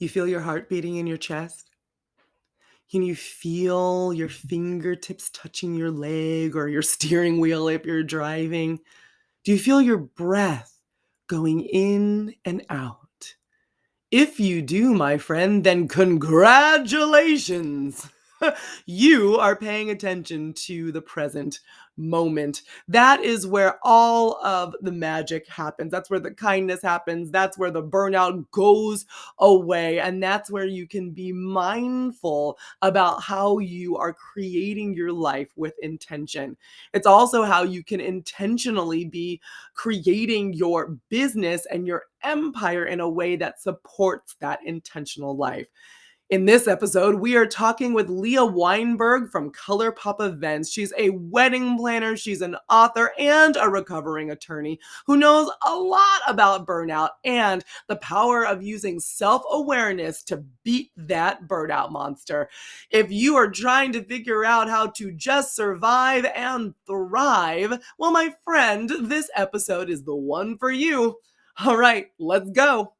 You feel your heart beating in your chest? Can you feel your fingertips touching your leg or your steering wheel if you're driving? Do you feel your breath going in and out? If you do, my friend, then congratulations! You are paying attention to the present moment. That is where all of the magic happens. That's where the kindness happens. That's where the burnout goes away. And that's where you can be mindful about how you are creating your life with intention. It's also how you can intentionally be creating your business and your empire in a way that supports that intentional life. In this episode, we are talking with Leah Weinberg from ColourPop Events. She's a wedding planner, she's an author, and a recovering attorney who knows a lot about burnout and the power of using self-awareness to beat that burnout monster. If you are trying to figure out how to just survive and thrive, well, my friend, this episode is the one for you. All right, let's go.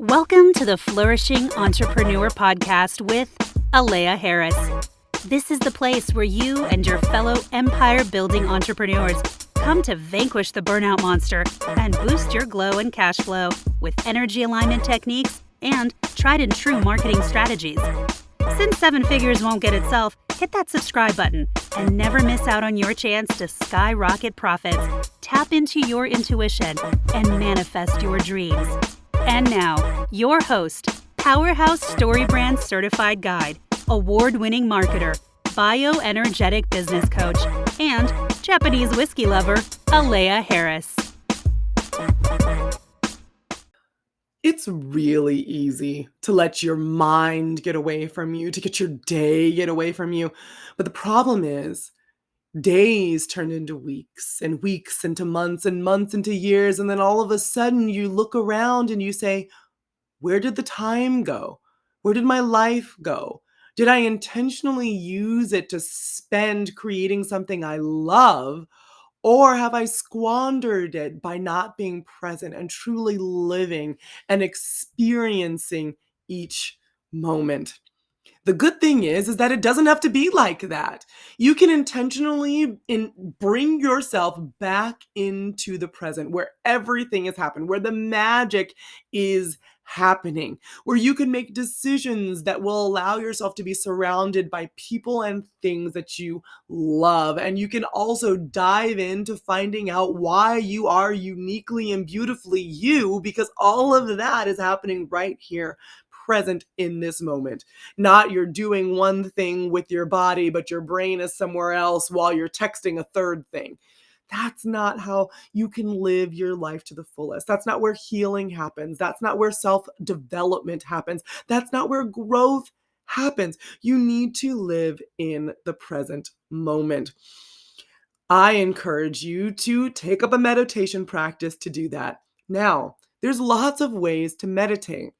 Welcome to the Flourishing Entrepreneur Podcast with Leah Harris. This is the place where you and your fellow empire-building entrepreneurs come to vanquish the burnout monster and boost your glow and cash flow with energy alignment techniques and tried and true marketing strategies. Since 7 figures won't get itself, hit that subscribe button and never miss out on your chance to skyrocket profits, tap into your intuition, and manifest your dreams. And now, your host, Powerhouse Story Brand Certified Guide, award-winning marketer, bioenergetic business coach, and Japanese whiskey lover, Leah Harris. It's really easy to let your mind get away from you, to get your day get away from you. But the problem is, days turn into weeks and weeks into months and months into years. And then all of a sudden you look around and you say, where did the time go? Where did my life go? Did I intentionally use it to spend creating something I love? Or have I squandered it by not being present and truly living and experiencing each moment? The good thing is that it doesn't have to be like that. You can intentionally bring yourself back into the present where everything has happened, where the magic is happening, where you can make decisions that will allow yourself to be surrounded by people and things that you love. And you can also dive into finding out why you are uniquely and beautifully you, because all of that is happening right here, present in this moment. Not you're doing one thing with your body, but your brain is somewhere else while you're texting a third thing. That's not how you can live your life to the fullest. That's not where healing happens. That's not where self-development happens. That's not where growth happens. You need to live in the present moment. I encourage you to take up a meditation practice to do that. Now, there's lots of ways to meditate.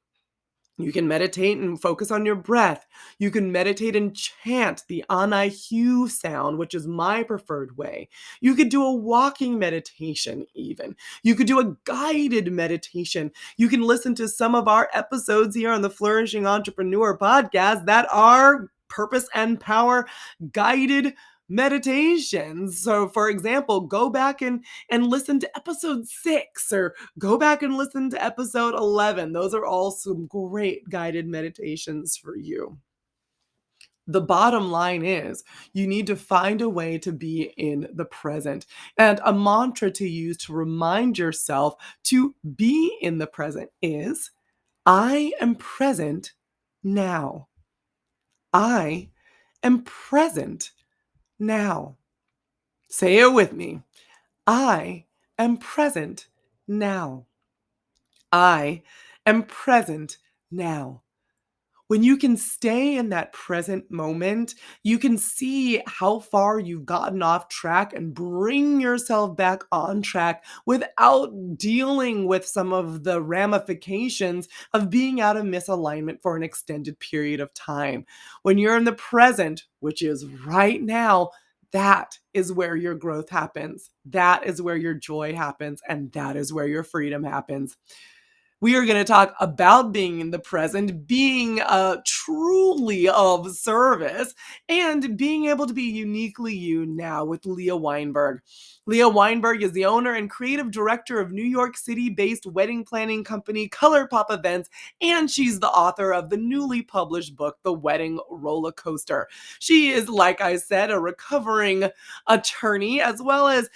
You can meditate and focus on your breath. You can meditate and chant the Anahu sound, which is my preferred way. You could do a walking meditation even. You could do a guided meditation. You can listen to some of our episodes here on the Flourishing Entrepreneur podcast that are purpose and power guided meditations. So for example, go back and listen to episode 6 or go back and listen to episode 11. Those are all some great guided meditations for you. The bottom line is you need to find a way to be in the present, and a mantra to use to remind yourself to be in the present is, I am present now. I am present now. Say it with me. I am present now. I am present now. When you can stay in that present moment, you can see how far you've gotten off track and bring yourself back on track without dealing with some of the ramifications of being out of misalignment for an extended period of time. When you're in the present, which is right now, that is where your growth happens. That is where your joy happens. And that is where your freedom happens. We are going to talk about being in the present, being truly of service, and being able to be uniquely you now with Leah Weinberg. Leah Weinberg is the owner and creative director of New York City-based wedding planning company Color Pop Events, and she's the author of the newly published book, The Wedding Roller Coaster. She is, like I said, a recovering attorney, as well as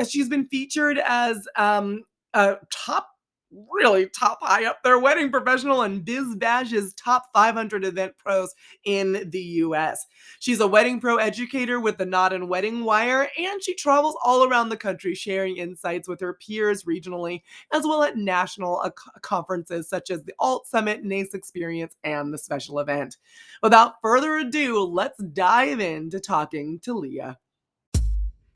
she's been featured as a top high up there wedding professional and Biz Bash's top 500 event pros in the US. She's a wedding pro educator with the Knot and Wedding Wire, and she travels all around the country sharing insights with her peers regionally, as well as national conferences such as the Alt Summit, NACE Experience, and the special event. Without further ado, let's dive into talking to Leah.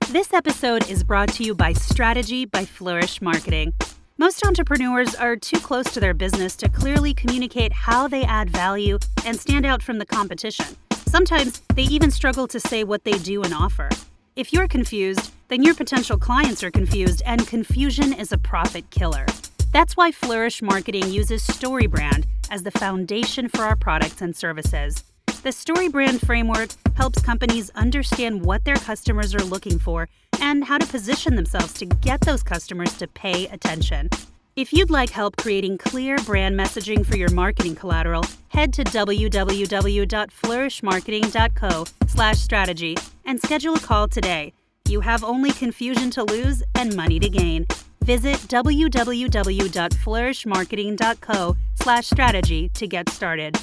This episode is brought to you by Strategy by Flourish Marketing. Most entrepreneurs are too close to their business to clearly communicate how they add value and stand out from the competition. Sometimes they even struggle to say what they do and offer. If you're confused, then your potential clients are confused, and confusion is a profit killer. That's why Flourish Marketing uses StoryBrand as the foundation for our products and services. The StoryBrand framework helps companies understand what their customers are looking for and how to position themselves to get those customers to pay attention. If you'd like help creating clear brand messaging for your marketing collateral, head to www.flourishmarketing.co/strategy and schedule a call today. You have only confusion to lose and money to gain. Visit www.flourishmarketing.co/strategy to get started.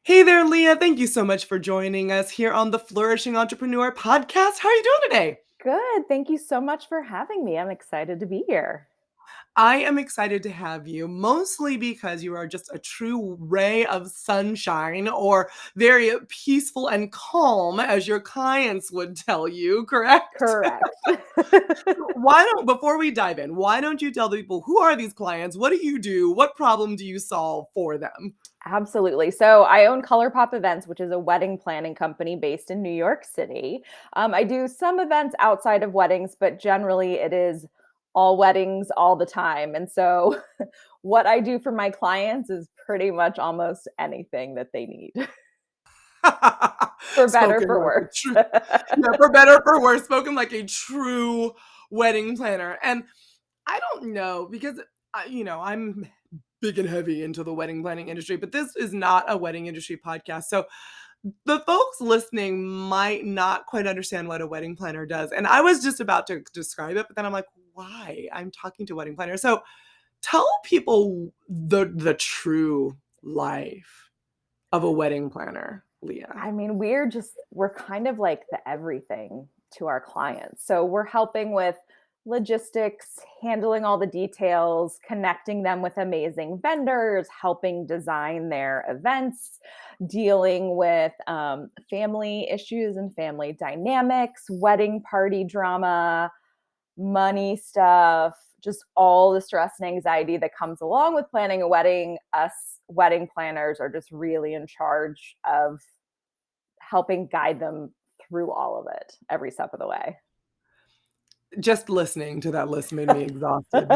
Hey there, Leah. Thank you so much for joining us here on the Flourishing Entrepreneur podcast. How are you doing today? Good. Thank you so much for having me. I'm excited to be here. I am excited to have you, mostly because you are just a true ray of sunshine, or very peaceful and calm, as your clients would tell you, correct? Correct. Before we dive in, why don't you tell the people, who are these clients? What do you do? What problem do you solve for them? Absolutely. So I own Color Pop Events, which is a wedding planning company based in New York City. I do some events outside of weddings, but generally it is all weddings all the time. And so what I do for my clients is pretty much almost anything that they need, for better, Spoken for like a worse. true, yeah, for better or for worse, spoken like a true wedding planner. And I don't know, because I'm big and heavy into the wedding planning industry, but this is not a wedding industry podcast. So the folks listening might not quite understand what a wedding planner does. And I was just about to describe it, but then I'm like, why? I'm talking to wedding planners. So tell people the true life of a wedding planner, Leah. I mean, we're kind of like the everything to our clients. So we're helping with logistics, handling all the details, connecting them with amazing vendors, helping design their events, dealing with family issues and family dynamics, wedding party drama, money stuff, just all the stress and anxiety that comes along with planning a wedding. Us wedding planners are just really in charge of helping guide them through all of it every step of the way. Just listening to that list made me exhausted,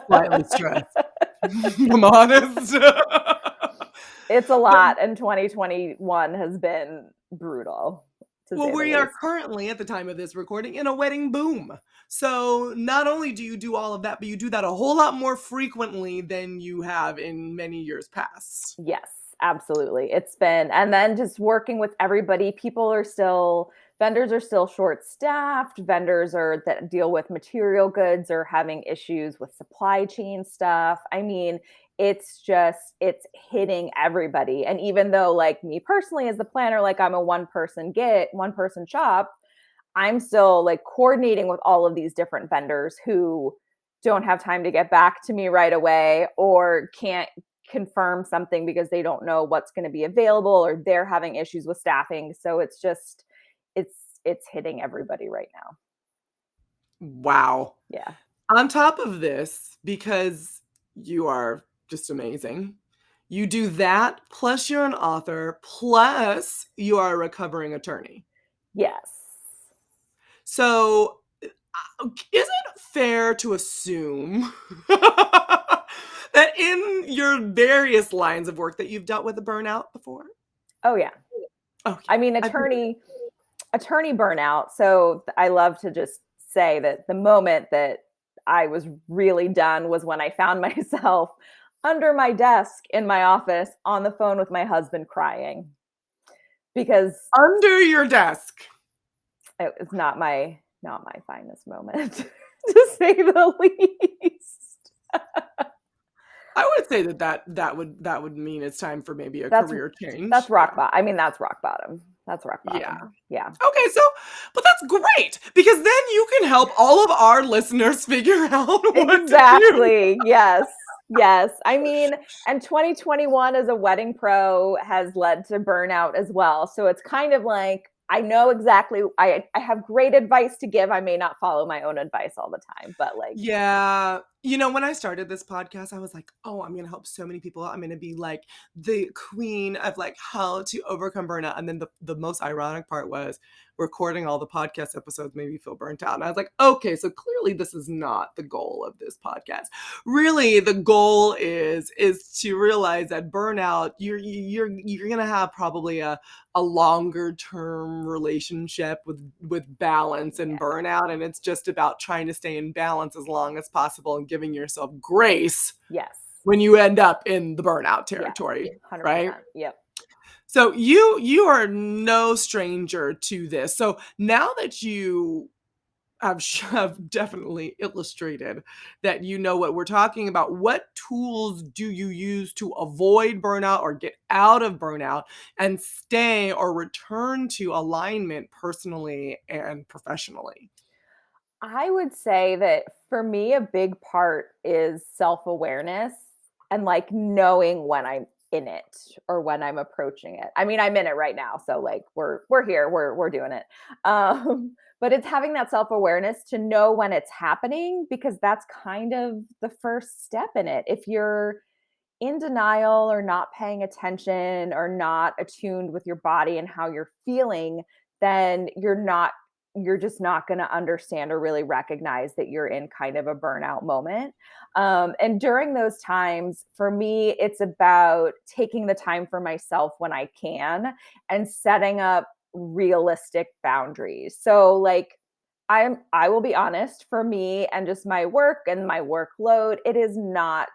slightly stressed. I'm honest. It's a But lot, and 2021 has been brutal, to well, say the we are least. currently, at the time of this recording, in a wedding boom. So not only do you do all of that, but you do that a whole lot more frequently than you have in many years past. Yes, absolutely. It's been, and then just working with everybody, vendors are still short staffed. Vendors are that deal with material goods are having issues with supply chain stuff. I mean, it's hitting everybody. And even though, like, me personally as the planner, like, I'm a one person shop, I'm still like coordinating with all of these different vendors who don't have time to get back to me right away, or can't confirm something because they don't know what's going to be available, or they're having issues with staffing. So it's it's hitting everybody right now. Wow. Yeah. On top of this, because you are just amazing, you do that, plus you're an author, plus you are a recovering attorney. Yes. So is it fair to assume that in your various lines of work that you've dealt with a burnout before? Oh yeah. Okay. I mean, attorney burnout. So I love to just say that the moment that I was really done was when I found myself under my desk in my office on the phone with my husband crying because Under your desk. it was not my finest moment to say the least. I would say that would mean it's time for maybe a That's career that's change. rock Yeah. bottom. I mean, that's rock bottom. That's rock Yeah. bottom. Yeah. Okay, so but that's great because then you can help all of our listeners figure out what to do. Exactly. Yes. Yes. I mean, and 2021 as a wedding pro has led to burnout as well. So it's kind of like I know exactly I have great advice to give. I may not follow my own advice all the time, but like Yeah. When I started this podcast, I was like, "Oh, I'm gonna help so many people. I'm gonna be like the queen of like how to overcome burnout." And then the most ironic part was recording all the podcast episodes made me feel burnt out. And I was like, "Okay, so clearly this is not the goal of this podcast. Really, the goal is to realize that burnout, you're gonna have probably a longer term relationship with balance and yeah. burnout, and it's just about trying to stay in balance as long as possible and giving yourself grace Yes. when you end up in the burnout Yes. territory, right? 100%. Yep. So you are no stranger to this. So now that you have definitely illustrated that you know what we're talking about. What tools do you use to avoid burnout or get out of burnout and stay or return to alignment personally and professionally? I would say that for me, a big part is self awareness and like knowing when I'm in it or when I'm approaching it. I mean, I'm in it right now, so like we're here, we're doing it. But it's having that self awareness to know when it's happening because that's kind of the first step in it. If you're in denial or not paying attention or not attuned with your body and how you're feeling, then you're just not going to understand or really recognize that you're in kind of a burnout moment. And during those times, for me, it's about taking the time for myself when I can and setting up realistic boundaries. So, like, I will be honest, for me and just my work and my workload, it is not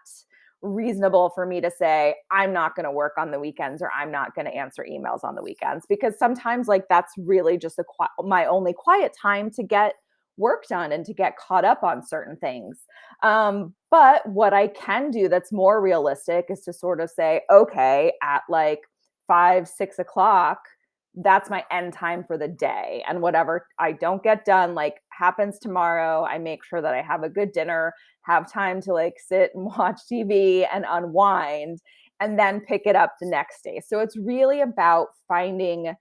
reasonable for me to say I'm not going to work on the weekends or I'm not going to answer emails on the weekends because sometimes like that's really just my only quiet time to get work done and to get caught up on certain things. But what I can do that's more realistic is to sort of say, okay, at like 5, 6 o'clock, that's my end time for the day. And whatever I don't get done, like happens tomorrow, I make sure that I have a good dinner, have time to like sit and watch TV and unwind, and then pick it up the next day. So it's really about finding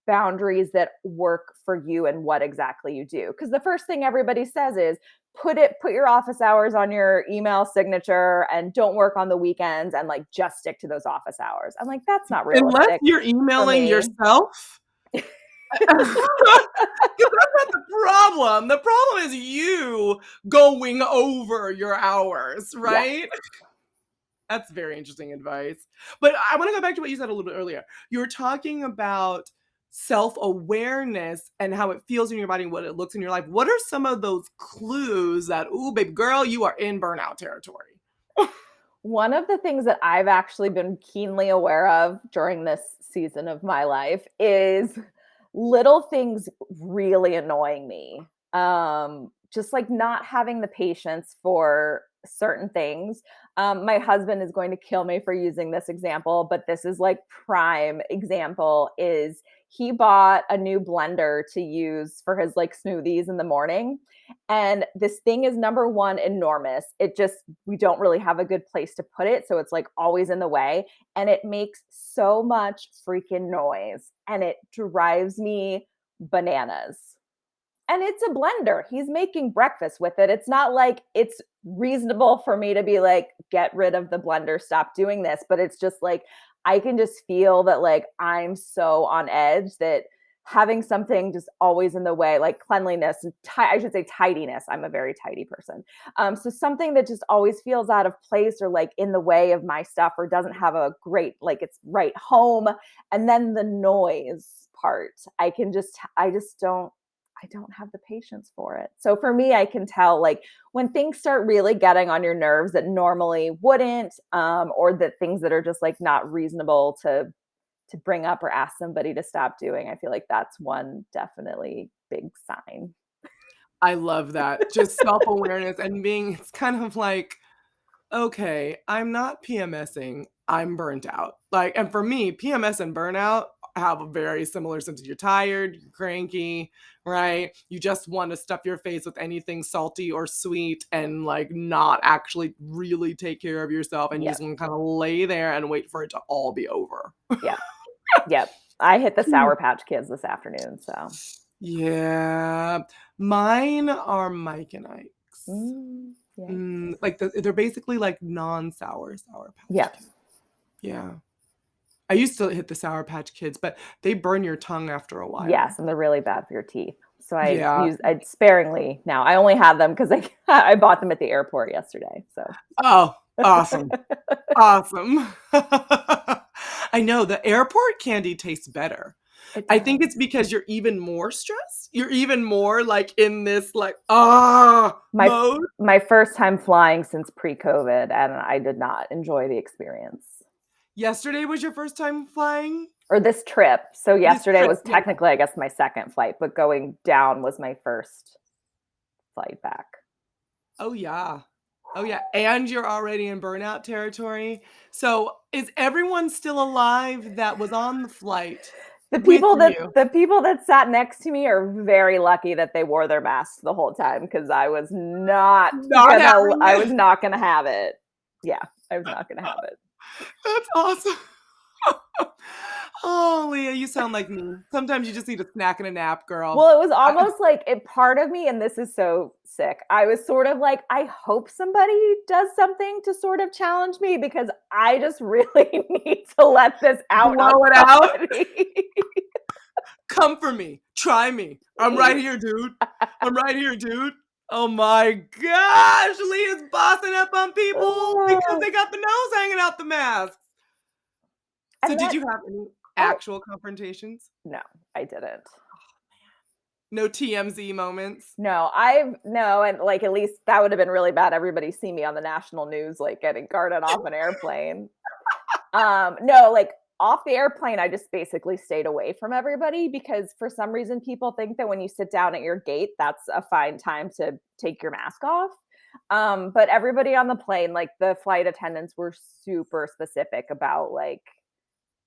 boundaries that work for you and what exactly you do. Because the first thing everybody says is put your office hours on your email signature and don't work on the weekends and like just stick to those office hours. I'm like, that's not Unless realistic you're for emailing me. yourself. 'Cause that's not the problem. The problem is you going over your hours, Yes. right? That's very interesting advice. But I want to go back to what you said a little bit earlier. You were talking about self-awareness and how it feels in your body and what it looks in your life. What are some of those clues that, ooh, baby girl, you are in burnout territory? One of the things that I've actually been keenly aware of during this season of my life is little things really annoying me. Just like not having the patience for certain things. My husband is going to kill me for using this example, but this is like prime example is he bought a new blender to use for his like smoothies in the morning. And this thing is number one, enormous. It just, we don't really have a good place to put it. So it's like always in the way. And it makes so much freaking noise and it drives me bananas. And it's a blender. He's making breakfast with it. It's not like it's reasonable for me to be like, get rid of the blender, stop doing this. But it's just like, I can just feel that like I'm so on edge that having something just always in the way, like cleanliness, and I should say tidiness. I'm a very tidy person. So something that just always feels out of place or like in the way of my stuff or doesn't have a great, like it's right home. And then the noise part, I don't have the patience for it. So for me, I can tell like when things start really getting on your nerves that normally wouldn't, or that things that are just like not reasonable to bring up or ask somebody to stop doing. I feel like that's one definitely big sign. I love that. Just self-awareness and being it's kind of like, "Okay, I'm not PMSing, I'm burnt out." Like, and for me, PMS and burnout have a very similar symptoms. You're tired, you're cranky, right? You just want to stuff your face with anything salty or sweet and, like, not actually really take care of yourself, and you just Yep. wanna kinda lay there and wait for it to all be over. Yep. Yep. I hit the Sour Patch Kids this afternoon, so. Yeah. Mine are Mike and Ike's. Yikes. Like, they're basically, like, non-sour Sour Patch Yep. Kids. Yeah. I used to hit the Sour Patch Kids, but they burn your tongue after a while. Yes, and they're really bad for your teeth. So Yeah. I sparingly now. I only have them because I bought them at the airport yesterday. So Oh, awesome. Awesome. I know, the airport candy tastes better. it I think does. it's because you're even more stressed. You're even more, like, in this, like, "Ah" My mode. my first time flying since pre-COVID, and I did not enjoy the experience. Yesterday was your first time flying? Or this trip. So This yesterday trip, was yeah. technically, I guess, my second flight, but going down was my first flight back. Oh, yeah. Oh, yeah, and you're already in burnout territory. So, is everyone still alive that was on the flight with you? The people that sat next to me are very lucky that they wore their masks the whole time because Not having I it. was not gonna have it. Yeah, I was not gonna have it. That's awesome. Oh, Leah, you sound like me. Sometimes you just need a snack and a nap, girl. Well, it was I almost like a part of me, and this is so sick. I was sort of like, I hope somebody does something to sort of challenge me because I just really need to let this out on blow it out. somebody. Come for me. Try me. I'm right here, dude. I'm right here, dude. Oh my gosh, Leah's bossing up on people because they got the nose hanging out the mask. So And did that you have any oh, actual confrontations? no, I didn't. No TMZ moments? No, and like at least that would have been really bad. Everybody see me on the national news, like getting carted off an airplane. No, like off the airplane, I just basically stayed away from everybody because for some reason people think that when you sit down at your gate, that's a fine time to take your mask off. But everybody on the plane, like the flight attendants were super specific about like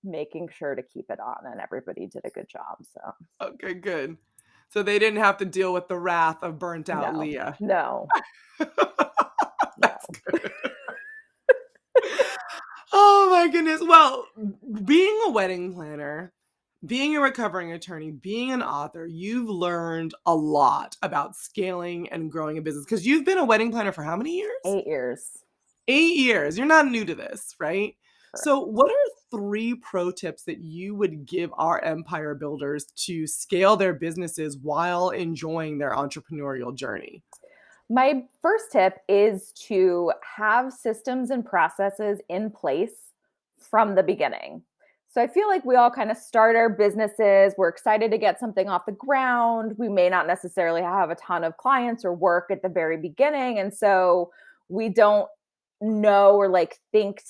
making sure to keep it on and everybody did a good job. So Okay, good. So they didn't have to deal with the wrath of burnt out no, Leah. no, That's no. good. Oh my goodness. Well, being a wedding planner, being a recovering attorney, being an author, you've learned a lot about scaling and growing a business because you've been a wedding planner for how many years? 8 years. 8 years. You're not new to this, right? Correct. So, what are 3 pro tips that you would give our empire builders to scale their businesses while enjoying their entrepreneurial journey? My first tip is to have systems and processes in place from the beginning. So I feel like we all kind of start our businesses. We're excited to get something off the ground. We may not necessarily have a ton of clients or work at the very beginning. And so we don't know or like think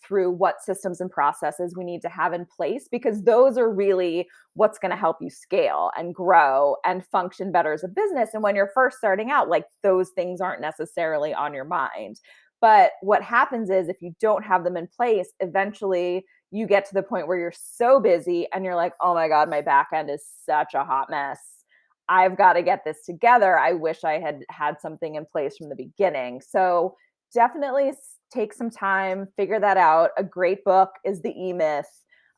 through what systems and processes we need to have in place because those are really what's going to help you scale and grow and function better as a business. And when you're first starting out, like those things aren't necessarily on your mind. But what happens is if you don't have them in place, eventually you get to the point where you're so busy and you're like, oh my God, my back end is such a hot mess. I've got to get this together. I wish I had had something in place from the beginning. So definitely take some time, figure that out. A great book is The E Myth.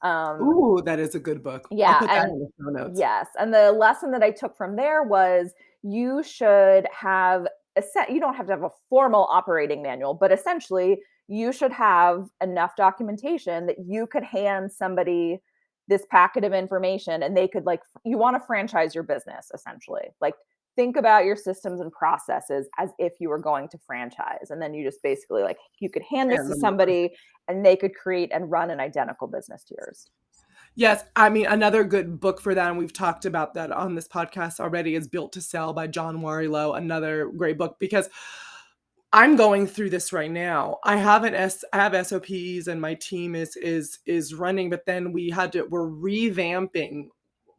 Um, Ooh, that is a good book. I'll yeah, put that in and the show notes. yes, and the lesson that I took from there was you should have you don't have to have a formal operating manual, but essentially you should have enough documentation that you could hand somebody this packet of information, and they could like, you want to franchise your business essentially. Like, think about your systems and processes as if you were going to franchise. And then you just basically like, you could hand this Hand to them over. somebody and they could create and run an identical business to yours. Yes, I mean, another good book for that, and we've talked about that on this podcast already, is Built to Sell by John Warrilow, another great book, because I'm going through this right now. I have SOPs and my team is running, but then we're revamping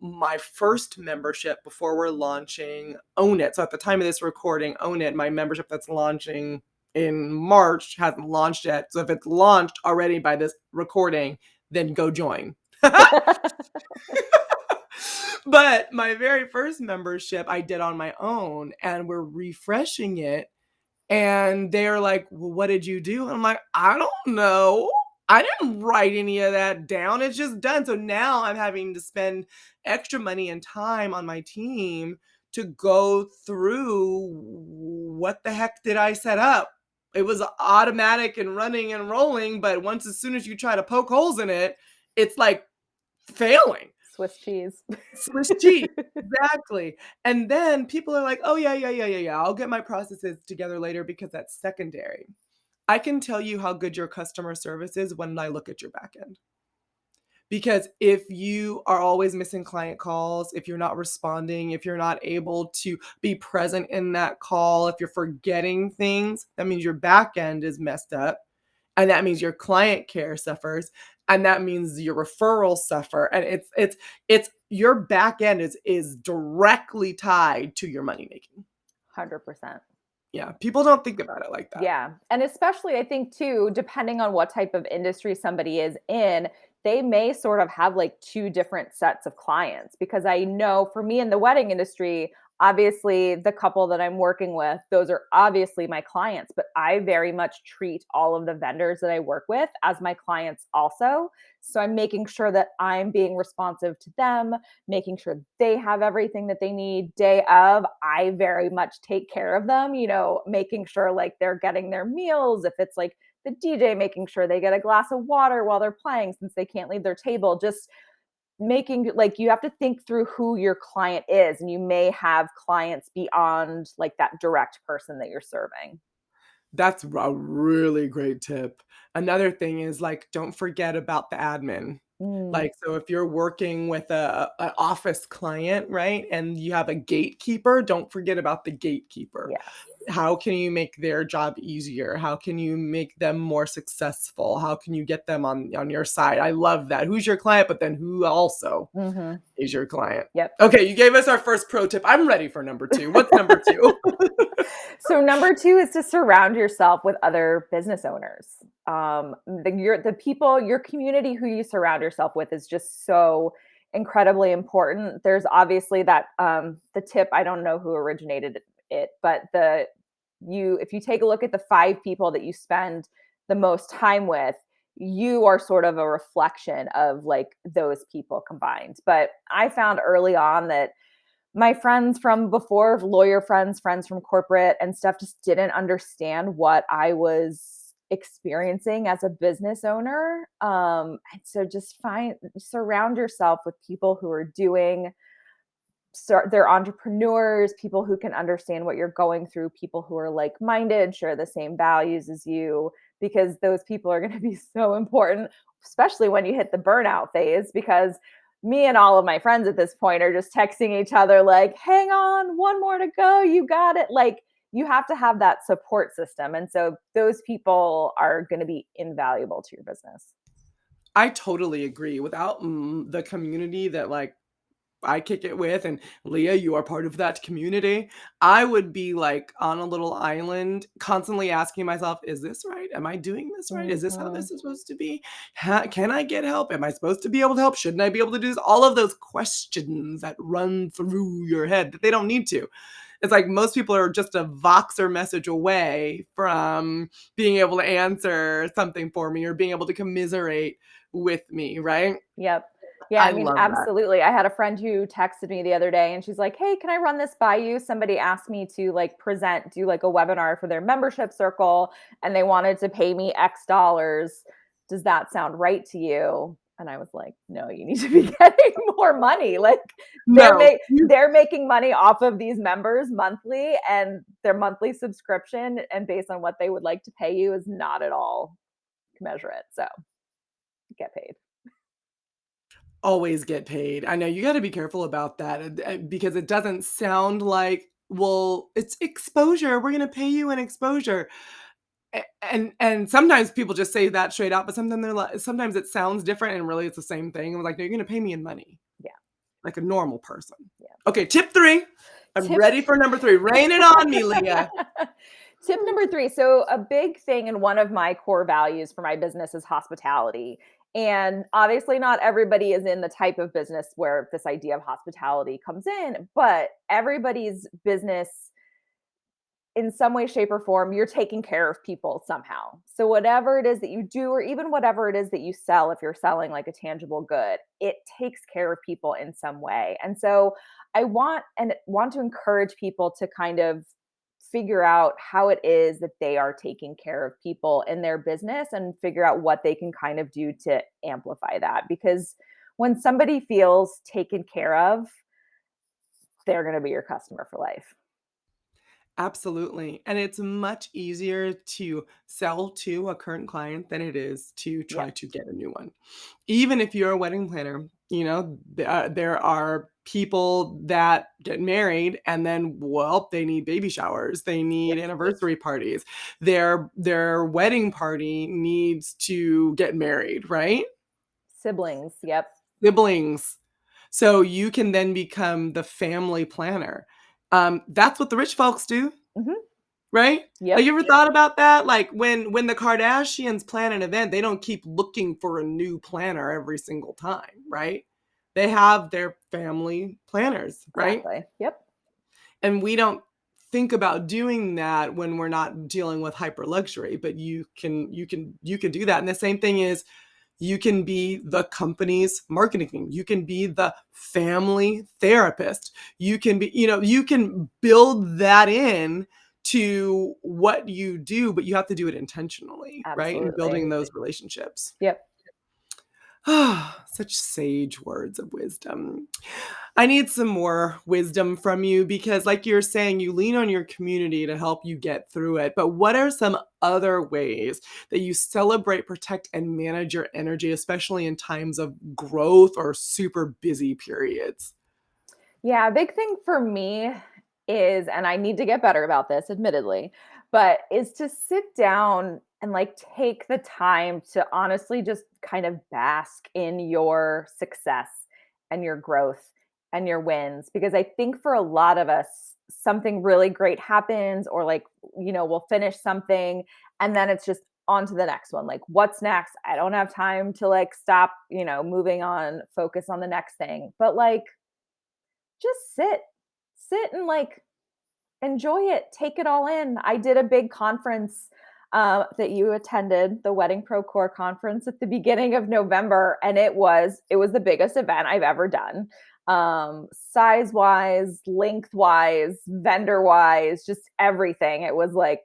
my first membership before we're launching Own It. So at the time of this recording, Own It, my membership that's launching in March, hasn't launched yet. So if it's launched already by this recording, then go join. But my very first membership I did on my own, and we're refreshing it. And they're like, "Well, what did you do?" And I'm like, "I don't know. I didn't write any of that down. It's just done." So now I'm having to spend extra money and time on my team to go through what the heck did I set up? It was automatic and running and rolling, but as soon as you try to poke holes in it, it's like failing. Swiss cheese. Swiss cheese, exactly. And then people are like, "Oh, yeah, yeah, yeah, yeah, yeah, I'll get my processes together later because that's secondary." I can tell you how good your customer service is when I look at your back end. Because if you are always missing client calls, if you're not responding, if you're not able to be present in that call, if you're forgetting things, that means your back end is messed up. And that means your client care suffers, and that means your referrals suffer. And it's your back end is directly tied to your money making. 100%. Yeah, people don't think about it like that. Yeah. And especially, I think, too, depending on what type of industry somebody is in, they may sort of have like two different sets of clients. Because I know for me in the wedding industry, obviously the couple that I'm working with, those are obviously my clients, but I very much treat all of the vendors that I work with as my clients also. So I'm making sure that I'm being responsive to them, making sure they have everything that they need day of. I very much take care of them, making sure like they're getting their meals. If it's like the DJ, making sure they get a glass of water while they're playing since they can't leave their table. Just making like, you have to think through who your client is, and you may have clients beyond like that direct person that you're serving. That's a really great tip. Another thing is, like, don't forget about the admin. Mm, Like, so if you're working with a office client, right, and you have a gatekeeper, don't forget about the gatekeeper. yes. How can you make their job easier? How can you make them more successful? How can you get them on your side? I love that. Who's your client, but then who also Hmm. is your client? Yep. Okay, you gave us our first pro tip. I'm ready for number 2. What's number 2? So number two is to surround yourself with other business owners. The people, your community who you surround yourself with is just so incredibly important. There's obviously that the tip, I don't know who originated it, but if you take a look at the 5 people that you spend the most time with, you are sort of a reflection of like those people combined. But I found early on that my friends from before, lawyer friends, friends from corporate and stuff, just didn't understand what I was experiencing as a business owner. And so just surround yourself with people who are doing, they're entrepreneurs, people who can understand what you're going through, people who are like minded, share the same values as you, because those people are going to be so important, especially when you hit the burnout phase. Because me and all of my friends at this point are just texting each other, like, hang on, one more to go. You got it. Like, you have to have that support system. And so those people are going to be invaluable to your business. I totally agree. Without, the community that, like, I kick it with, and Leah, you are part of that community, I would be, like, on a little island constantly asking myself, "Is this right? Am I doing this right? Is this how Hmm. this is supposed to be? Can I get help? Am I supposed to be able to help? Shouldn't I be able to do this?" All of those questions that run through your head that they don't need to. It's like most people are just a Voxer message away from being able to answer something for me or being able to commiserate with me, right? Yep. Yeah, I I mean, love that. absolutely. I had a friend who texted me the other day and she's like, "Hey, can I run this by you?" Somebody asked me to like do like a webinar for their membership circle and they wanted to pay me X dollars. Does that sound right to you? And I was like, no, you need to be getting more money. Like No. they're making money off of these members monthly, and their monthly subscription and based on what they would like to pay you is not at all commensurate. So get paid. Always get paid. I know you gotta be careful about that, because it doesn't sound like, well, it's exposure, we're gonna pay you in exposure. And sometimes people just say that straight out, but sometimes it sounds different and really it's the same thing. I'm like, "No, you're gonna pay me in money, Yeah. like a normal person." Yeah. Okay, tip 3. I'm Tip ready for number 3. Rain it on me, Leah. Tip number 3. So, a big thing and one of my core values for my business is hospitality. And obviously, not everybody is in the type of business where this idea of hospitality comes in, but everybody's business, in some way, shape, or form, you're taking care of people somehow. So, whatever it is that you do, or even whatever it is that you sell, if you're selling like a tangible good, it takes care of people in some way. And so, I want to encourage people to kind of figure out how it is that they are taking care of people in their business and figure out what they can kind of do to amplify that. Because when somebody feels taken care of, they're going to be your customer for life. Absolutely, and it's much easier to sell to a current client than it is to try Yep. to get a new one. Even if you're a wedding planner, there are people that get married and then, well, they need baby showers, they need Yep. anniversary parties. Their wedding party needs to get married, right? Siblings. Yep. Siblings. So you can then become the family planner. That's what the rich folks do. Hmm. Right? Like, Yep. you ever thought about that? Like, when the Kardashians plan an event, they don't keep looking for a new planner every single time, right? They have their family planners, right? Exactly. Yep. And we don't think about doing that when we're not dealing with hyper luxury, but you can do that. And the same thing is, you can be the company's marketing team. You can be the family therapist. You can build that in to what you do, but you have to do it intentionally, right? And Absolutely. building those relationships. Yep. Ah, such sage words of wisdom. I need some more wisdom from you because, like you're saying, you lean on your community to help you get through it. But what are some other ways that you celebrate, protect, and manage your energy, especially in times of growth or super busy periods? Yeah, a big thing for me is, and I need to get better about this, admittedly, but is to sit down and like take the time to honestly just kind of bask in your success and your growth and your wins. Because I think for a lot of us, something really great happens, or like, we'll finish something and then it's just on to the next one. Like, what's next? I don't have time to like stop, moving on, focus on the next thing. But like, just sit and like enjoy it, take it all in. I did a big conference that you attended, the Wedding Pro Core conference at the beginning of November, and it was the biggest event I've ever done. Size wise, length wise, vendor wise, just everything. It was like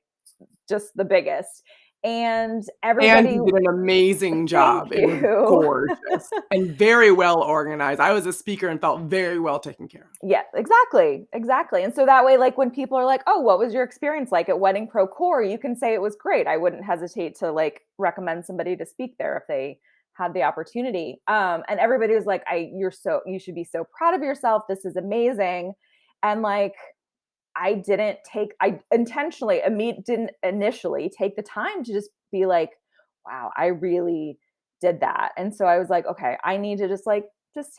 just the biggest. And And everybody, you did an amazing thank job. It was you. gorgeous and very well organized. I was a speaker and felt very well taken care of. Yeah, exactly. Exactly. And so that way, like when people are like, oh, what was your experience like at Wedding Pro Core? You can say it was great. I wouldn't hesitate to like recommend somebody to speak there if they had the opportunity. And everybody was like, you should be so proud of yourself. This is amazing. And like, I intentionally, didn't initially take the time to just be like, wow, I really did that. And so I was like, okay, I need to just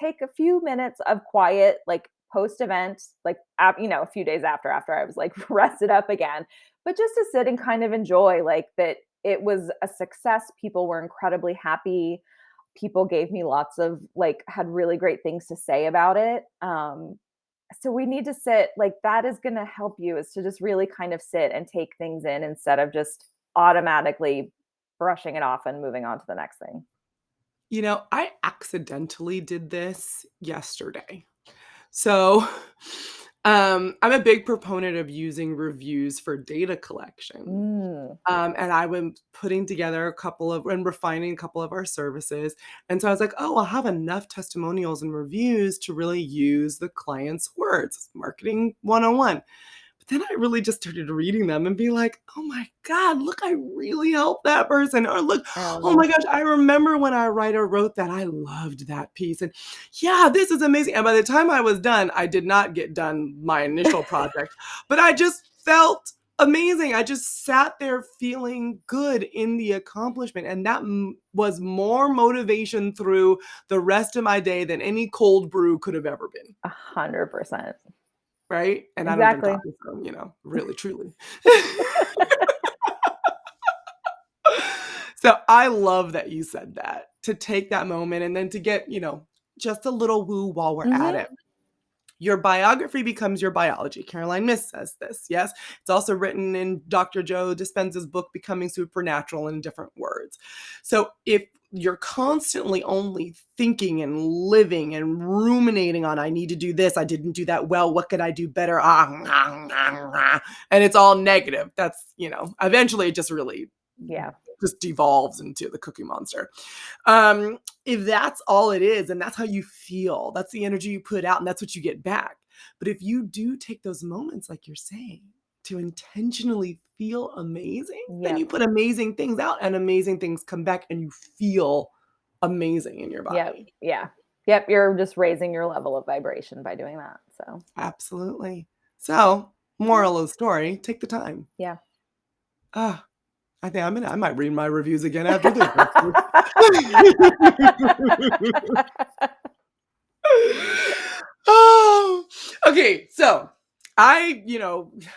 take a few minutes of quiet, like post event, like, a few days after I was like rested up again, but just to sit and kind of enjoy like that it was a success. People were incredibly happy. People gave me lots of like, had really great things to say about it. So we need to sit, like that is going to help you, is to just really kind of sit and take things in instead of just automatically brushing it off and moving on to the next thing. I accidentally did this yesterday. So I'm a big proponent of using reviews for data collection. Mm, And I was putting together a couple of and refining a couple of our services. And so I was like, oh, I'll have enough testimonials and reviews to really use the client's words, marketing 101. But then I really just started reading them and be like, "Oh my god, look, I really helped that person," or, "Look, I love oh that. my gosh, I remember when our writer wrote that, I loved that piece, and yeah, this is amazing," and by the time I was done, I did not get done my initial project, but I just felt amazing. I just sat there feeling good in the accomplishment, and that was more motivation through the rest of my day than any cold brew could have ever been. 100%. Right? And I don't drink Exactly. coffee, so, really, truly. So, I love that you said that, to take that moment and then to get, just a little woo while we're at Mhm. it. Your biography becomes your biology. Caroline Myss says this, yes? It's also written in Dr. Joe Dispenza's book, Becoming Supernatural, in different words. So if you're constantly only thinking and living and ruminating on, I need to do this, I didn't do that well, what could I do better? And it's all negative. That's, eventually it just really Yeah. just devolves into the Cookie Monster. If that's all it is, and that's how you feel, that's the energy you put out, and that's what you get back. But if you do take those moments, like you're saying, to intentionally feel amazing, then you Yep. put amazing things out, and amazing things come back, and you feel amazing in your Yep. body. Yeah. Yep, you're just raising your level of vibration by doing that, so, Absolutely. So, yeah. moral of the story, take the time. Yeah. Ah, I might read my reviews again after this, actually. Oh, okay. So I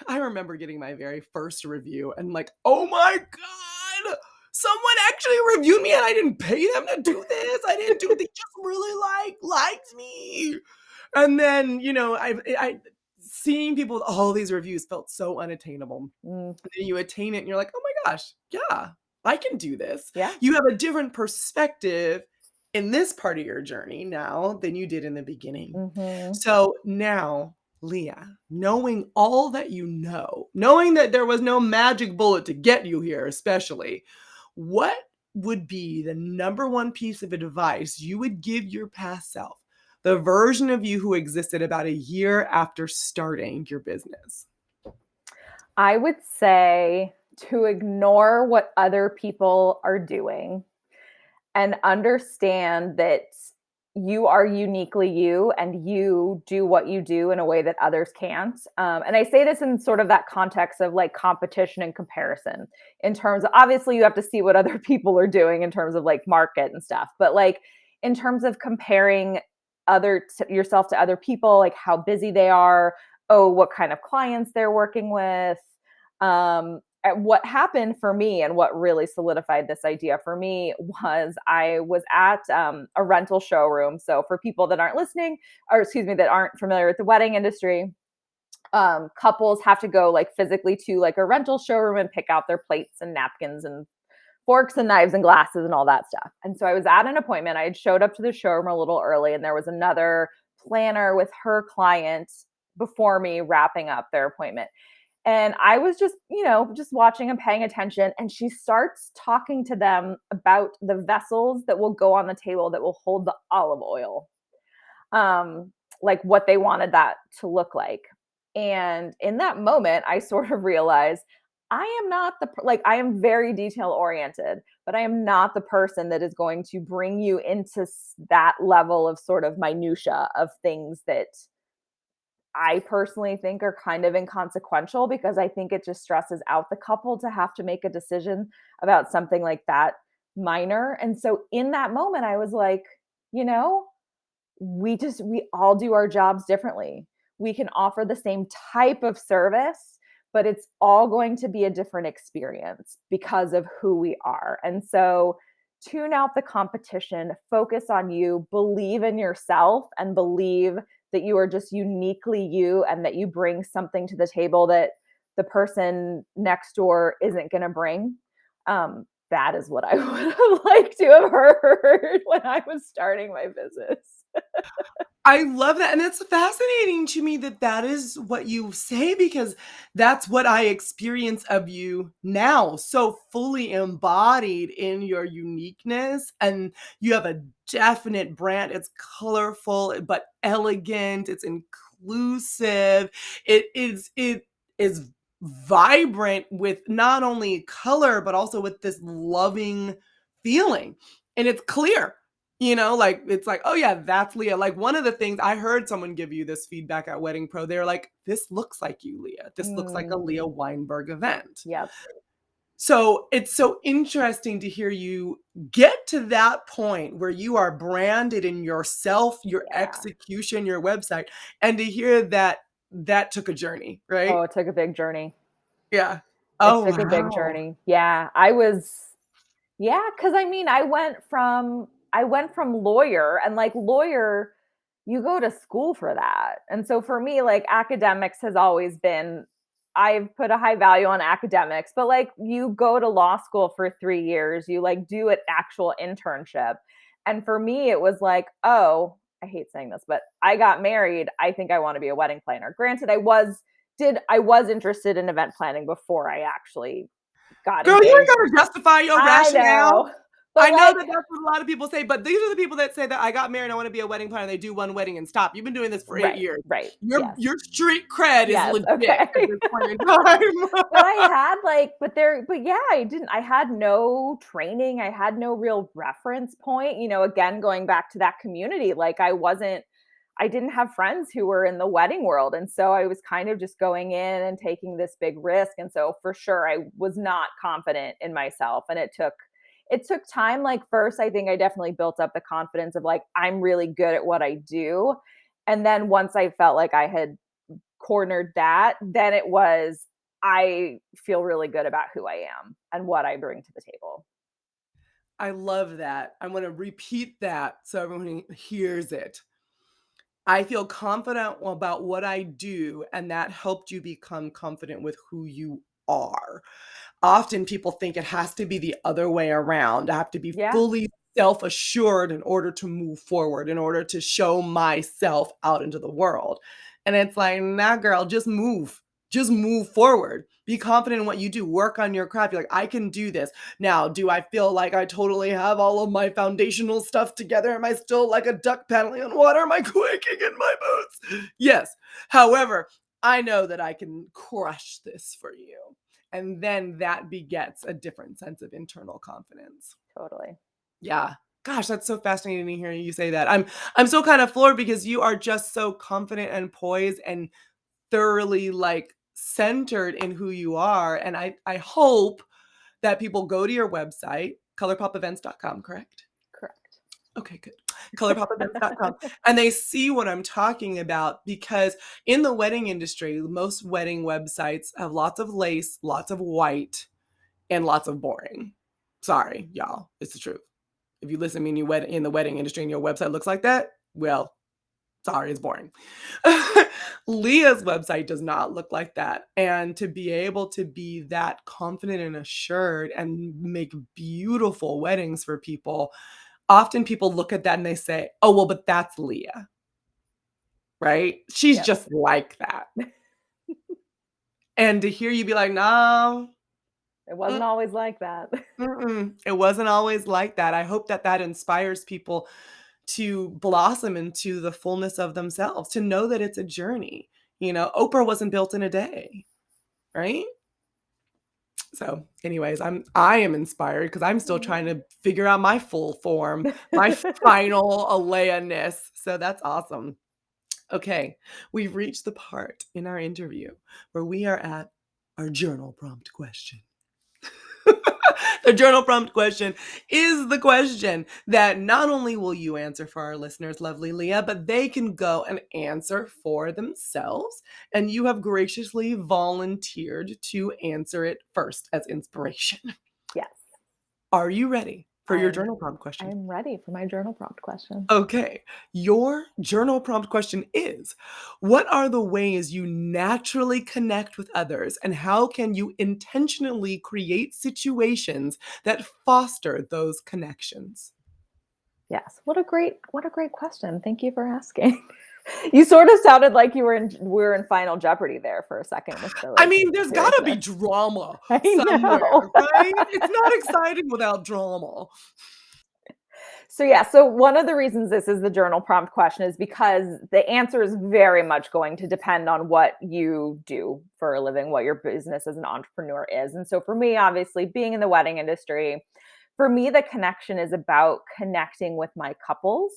remember getting my very first review and like, oh my God, someone actually reviewed me and I didn't pay them to do this. I didn't do it. They just really liked me. And then, I seeing people with all these reviews felt so unattainable. Mm, And then you attain it and you're like, "Oh my gosh, yeah, I can do this." yeah. You have a different perspective in this part of your journey now than you did in the beginning. Mhm. So now, Leah, knowing all that you know, knowing that there was no magic bullet to get you here especially, what would be the number one piece of advice you would give your past self, the version of you who existed about a year after starting your business? I would say to ignore what other people are doing and understand that you are uniquely you and you do what you do in a way that others can't. And I say this in sort of that context of like competition and comparison, in terms of obviously you have to see what other people are doing in terms of like market and stuff, but like in terms of comparing yourself to other people, like how busy they are, oh, what kind of clients they're working with. What happened for me and what really solidified this idea for me was I was at a rental showroom. So for people that aren't listening, or excuse me, that aren't familiar with the wedding industry, couples have to go like physically to like a rental showroom and pick out their plates and napkins and forks and knives and glasses and all that stuff. And so I was at an appointment. I had showed up to the showroom a little early, and there was another planner with her client before me wrapping up their appointment. And I was just, just watching and paying attention. And she starts talking to them about the vessels that will go on the table that will hold the olive oil, like what they wanted that to look like. And in that moment, I sort of realized I am not like, I am very detail oriented, but I am not the person that is going to bring you into that level of sort of minutia of things that I personally think are kind of inconsequential, because I think it just stresses out the couple to have to make a decision about something like that minor. And so in that moment, I was like, you know, we all do our jobs differently. We can offer the same type of service, but it's all going to be a different experience because of who we are. And so tune out the competition, focus on you, believe in yourself, and believe that you are just uniquely you and that you bring something to the table that the person next door isn't going to bring. that is what I would have liked to have heard when I was starting my business. I love that, and it's fascinating to me that that is what you say because that's what I experience of you now, so fully embodied in your uniqueness, and you have a definite brand. It's colorful, but elegant, it's inclusive. It is vibrant with not only color, but also with this loving feeling, and it's clear. Like, it's like, "Oh, yeah, that's Leah." Like, one of the things I heard someone give you this feedback at Wedding Pro, they were like, "This looks like you, Leah. This looks like a Mm, Leah Weinberg event." yep. So, it's so interesting to hear you get to that point where you are branded in yourself, your Yeah. execution, your website, and to hear that that took a journey, right? Oh, it took a big journey. Yeah. It Oh, took a big wow. journey. Yeah, yeah, because I mean, I went from lawyer, and like lawyer, you go to school for that. And so for me, like academics has always been, I've put a high value on academics, but like you go to law school for 3 years, you like do an actual internship. And for me, it was like, oh, I hate saying this, but I got married. I think I want to be a wedding planner. Granted, I was interested in event planning before I actually got Girl, you ain't engaged. gotta justify your I rationale. know. But I know like, that that's what a lot of people say, but these are the people that say that I got married, I wanna be a wedding planner, they do one wedding and stop. You've been doing this for 8 right, years. right. Your Yes. your street cred is Yes. legit Okay. at this point in time. But I had like, but yeah, I had no training. I had no real reference point. Again, going back to that community, like I didn't have friends who were in the wedding world. And so I was kind of just going in and taking this big risk. And so for sure, I was not confident in myself. And it took time. Like, first, I think I definitely built up the confidence of like, I'm really good at what I do. And then once I felt like I had cornered that, then it was, I feel really good about who I am and what I bring to the table. I love that. I wanna repeat that so everyone hears it. I feel confident about what I do, and that helped you become confident with who you are. Often people think it has to be the other way around. I have to be Yeah. fully self-assured in order to move forward, in order to show myself out into the world. And it's like, "Nah, girl, just move. Just move forward. Be confident in what you do. Work on your craft. You're like, I can do this. Now, do I feel like I totally have all of my foundational stuff together? Am I still like a duck paddling on water? Am I quaking in my boots? Yes. However, I know that I can crush this for you. And then that begets a different sense of internal confidence. Totally. Yeah. Gosh, that's so fascinating to hear you say that. I'm so kind of floored because you are just so confident and poised and thoroughly like centered in who you are. And I hope that people go to your website, colorpopevents.com, correct? Correct. Okay, good. Colorpopevents.com. And they see what I'm talking about because in the wedding industry, most wedding websites have lots of lace, lots of white, and lots of boring. Sorry, y'all. It's the truth. If you listen to me and you in the wedding industry and your website looks like that, well, sorry, it's boring. Leah's website does not look like that. And to be able to be that confident and assured and make beautiful weddings for people, often people look at that and they say, oh, well, but that's Leah, right? She's Yep. just like that. And to hear you be like, no, It wasn't always like that. it wasn't always like that. I hope that that inspires people to blossom into the fullness of themselves, to know that it's a journey. Oprah wasn't built in a day, right? So, anyways, I am inspired because I'm still trying to figure out my full form, my final Alea-ness. So that's awesome. Okay, we've reached the part in our interview where we are at our journal prompt question. The journal prompt question is the question that not only will you answer for our listeners, lovely Leah, but they can go and answer for themselves. And you have graciously volunteered to answer it first as inspiration. Yes. Are you ready? for your journal prompt question. I'm ready for my journal prompt question. Okay. Your journal prompt question is, what are the ways you naturally connect with others, and how can you intentionally create situations that foster those connections? Yes. What a great question. Thank you for asking. You sort of sounded like we were in Final Jeopardy there for a second with the I like mean, there's gotta be seriousness. drama I know. somewhere, right? It's not exciting without drama. So yeah, so one of the reasons this is the journal prompt question is because the answer is very much going to depend on what you do for a living, what your business as an entrepreneur is. And so for me, obviously, being in the wedding industry, for me, the connection is about connecting with my couples.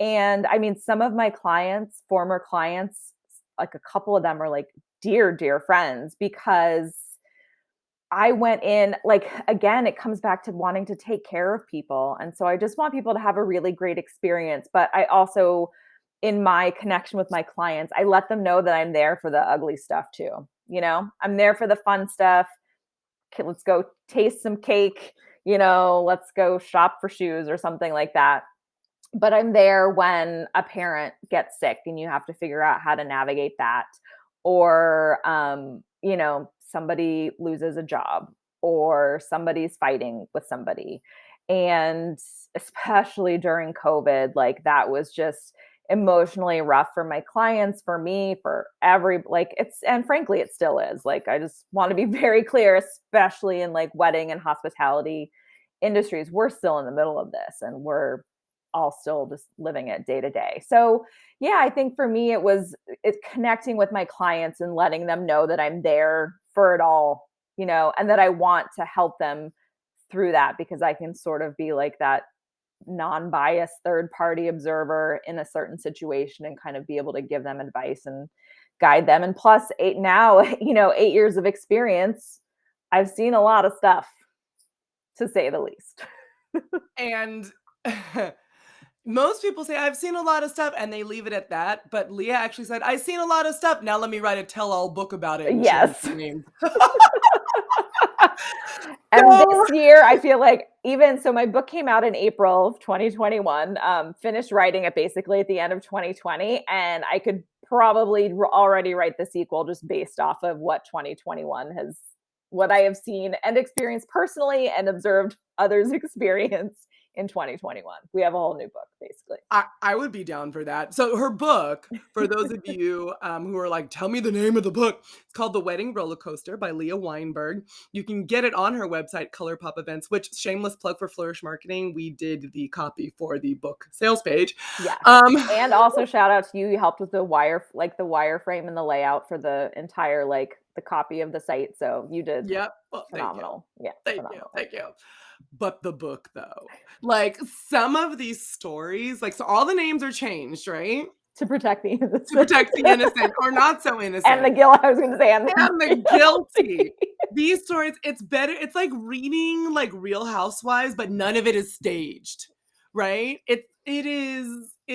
And I mean, some of my clients, former clients, like a couple of them are like dear, dear friends because I went in like, again, it comes back to wanting to take care of people, and so I just want people to have a really great experience, but I also in my connection with my clients, I let them know that I'm there for the ugly stuff too, you know? I'm there for the fun stuff. "Okay, let's go taste some cake," "Let's go shop for shoes," or something like that. But I'm there when a parent gets sick and you have to figure out how to navigate that, or somebody loses a job, or somebody's fighting with somebody. And especially during COVID, like that was just emotionally rough for my clients, for me, for every like it's and frankly it still is. Like I just want to be very clear, especially in like wedding and hospitality industries, we're still in the middle of this and we're all still just living it day to day. So, yeah, I think for me it's connecting with my clients and letting them know that I'm there for it all, and that I want to help them through that because I can sort of be like that non-biased third party observer in a certain situation and kind of be able to give them advice and guide them. And plus 8 years of experience, I've seen a lot of stuff, to say the least. And most people say, I've seen a lot of stuff, and they leave it at that. But Leah actually said, I've seen a lot of stuff. Now let me write a tell all book about it and change Yes. the name. And So, this year, I feel like my book came out in April of 2021, finished writing it basically at the end of 2020. And I could probably already write the sequel just based off of what I have seen and experienced personally and observed others experience in 2021. We have a whole new book, basically. I would be down for that. So her book, for those of you who are like, tell me the name of the book, it's called The Wedding Roller Coaster by Leah Weinberg. You can get it on her website, ColourPop Events, which shameless plug for Flourish Marketing. We did the copy for the book sales page. Yes. Um, And also shout out to you. You helped with the wireframe and the layout for the entire the copy of the site. So you did yep. Well, thank you. phenomenal. Yeah, Thank you. phenomenal. Thank you. But the book, though, like some of these stories, like, so all the names are changed, right? To protect the To innocent. protect the innocent or not so And the innocent. guilt, I was gonna say, and And the the guilty. guilty. These stories, it's better, it's like reading like Real Housewives, but none of it is staged, right? It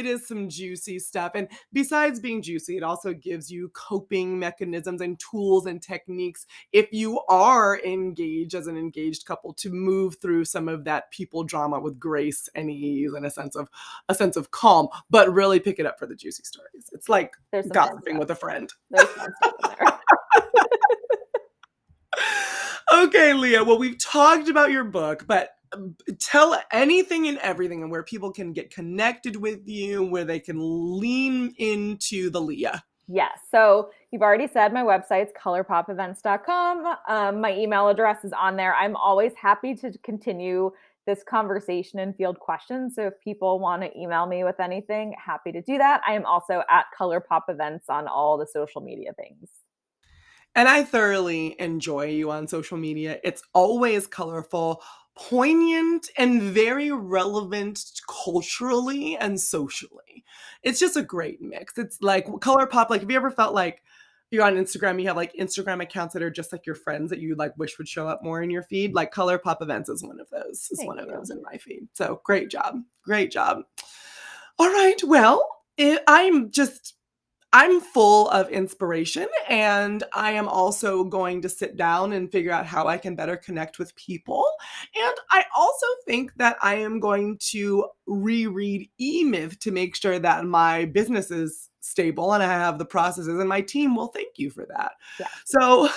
is some juicy stuff. And besides being juicy, it also gives you coping mechanisms and tools and techniques if you are engaged as an engaged couple to move through some of that people drama with grace and ease and a sense of calm, but really pick it up for the juicy stories. It's like There's some fun gossiping stuff. with a friend. There's fun stuff in there. Okay, Leah. Well, we've talked about your book, but tell anything and everything and where people can get connected with you, where they can lean into the Leah. Yes. So you've already said my website's colorpopevents.com. My email address is on there. I'm always happy to continue this conversation and field questions. So if people want to email me with anything, happy to do that. I am also at Colorpop Events on all the social media things. And I thoroughly enjoy you on social media. It's always colorful, poignant, and very relevant culturally and socially. It's just a great mix. It's like color pop. Like, have you ever felt like you're on Instagram, you have like Instagram accounts that are just like your friends that you like wish would show up more in your feed? Like Color Pop Events is one of those. Is Thank one of you. those in my feed. So great job. Great job. All right. Well, I'm just I'm full of inspiration, and I am also going to sit down and figure out how I can better connect with people. And I also think that I am going to reread E-Myth to make sure that my business is stable and I have the processes, and my team will thank you for that. Yeah. So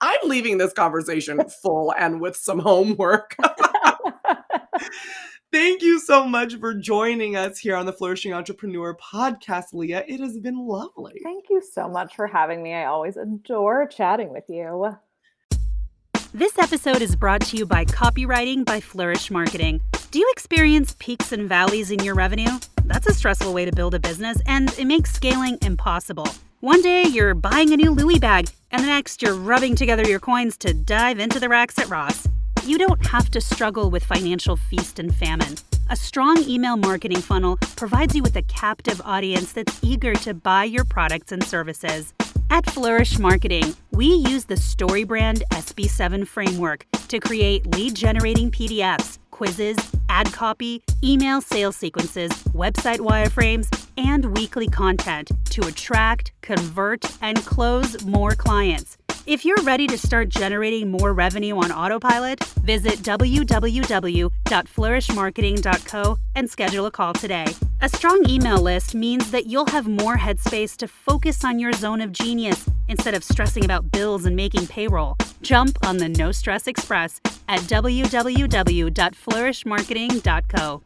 I'm leaving this conversation full and with some homework. Thank you so much for joining us here on the Flourishing Entrepreneur podcast, Leah. It has been lovely. Thank you so much for having me. I always adore chatting with you. This episode is brought to you by Copywriting by Flourish Marketing. Do you experience peaks and valleys in your revenue? That's a stressful way to build a business, and it makes scaling impossible. One day, you're buying a new Louis bag, and the next, you're rubbing together your coins to dive into the racks at Ross. You don't have to struggle with financial feast and famine. A strong email marketing funnel provides you with a captive audience that's eager to buy your products and services. At Flourish Marketing, we use the StoryBrand SB7 framework to create lead-generating PDFs, quizzes, ad copy, email sales sequences, website wireframes, and weekly content to attract, convert, and close more clients. If you're ready to start generating more revenue on autopilot, visit www.flourishmarketing.co and schedule a call today. A strong email list means that you'll have more headspace to focus on your zone of genius instead of stressing about bills and making payroll. Jump on the No Stress Express at www.flourishmarketing.co.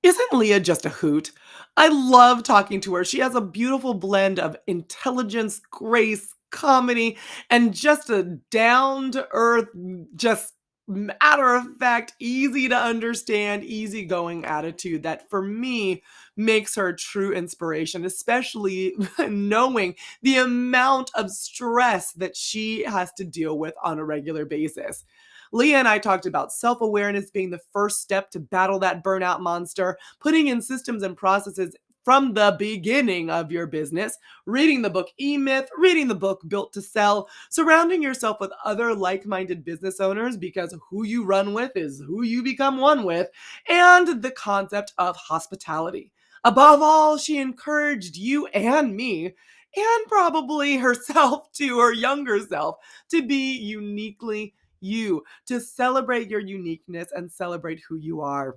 Isn't Leah just a hoot? I love talking to her. She has a beautiful blend of intelligence, grace, comedy, and just a down to earth, just matter of fact, easy to understand, easygoing attitude that for me makes her a true inspiration, especially knowing the amount of stress that she has to deal with on a regular basis. Leah and I talked about self-awareness being the first step to battle that burnout monster, putting in systems and processes from the beginning of your business, reading the book E-Myth, reading the book Built to Sell, surrounding yourself with other like-minded business owners because who you run with is who you become one with, and the concept of hospitality. Above all, she encouraged you and me, and probably herself too, her younger self, to be uniquely you, to celebrate your uniqueness and celebrate who you are.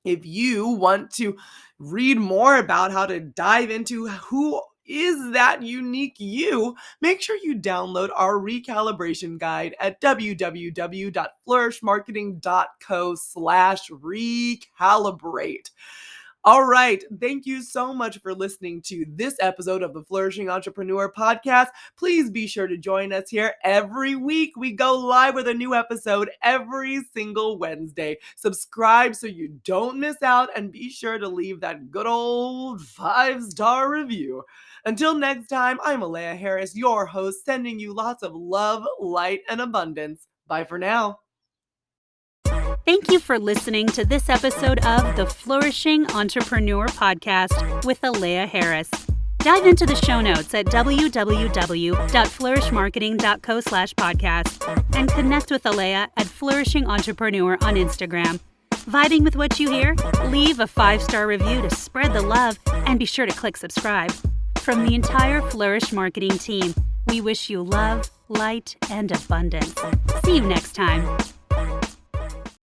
If you want to read more about how to dive into who is that unique you, make sure you download our recalibration guide at www.flourishmarketing.co/recalibrate. All right. Thank you so much for listening to this episode of the Flourishing Entrepreneur podcast. Please be sure to join us here every week. We go live with a new episode every single Wednesday. Subscribe so you don't miss out, and be sure to leave that good old 5-star review. Until next time, I'm Leah Harris, your host, sending you lots of love, light, and abundance. Bye for now. Thank you for listening to this episode of the Flourishing Entrepreneur Podcast with Leah Harris. Dive into the show notes at www.flourishmarketing.co/podcast and connect with Leah at Flourishing Entrepreneur on Instagram. Vibing with what you hear? Leave a 5-star review to spread the love, and be sure to click subscribe. From the entire Flourish Marketing team, we wish you love, light, and abundance. See you next time.